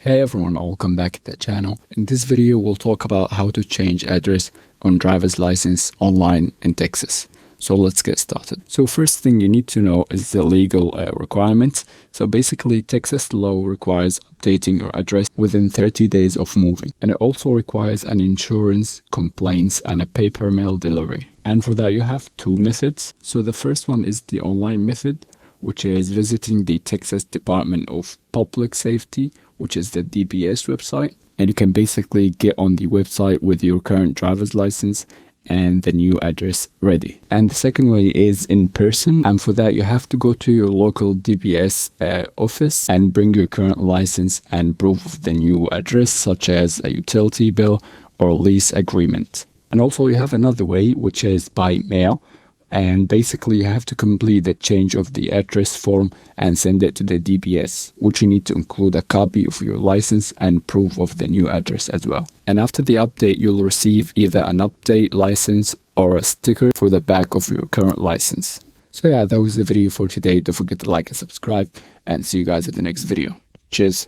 Hey everyone, welcome back to the channel. In this video, we'll talk about how to change address on driver's license online in Texas. So let's get started. So first thing you need to know is the legal requirements. So basically, Texas law requires updating your address within 30 days of moving. And it also requires an insurance, complaints, and a paper mail delivery. And for that, you have two methods. So the first one is the online method, which is visiting the Texas Department of Public Safety, which is the DPS website. And you can basically get on the website with your current driver's license and the new address ready. And the second way is in person. And for that, you have to go to your local DPS office and bring your current license and proof of the new address, such as a utility bill or lease agreement. And also you have another way, which is by mail. And basically you have to complete the change of the address form and send it to the DPS, which you need to include a copy of your license and proof of the new address as well. And after the update, you'll receive either an update license or a sticker for the back of your current license. So yeah, that was the video for today. Don't forget to like and subscribe, and see you guys at the next video. Cheers.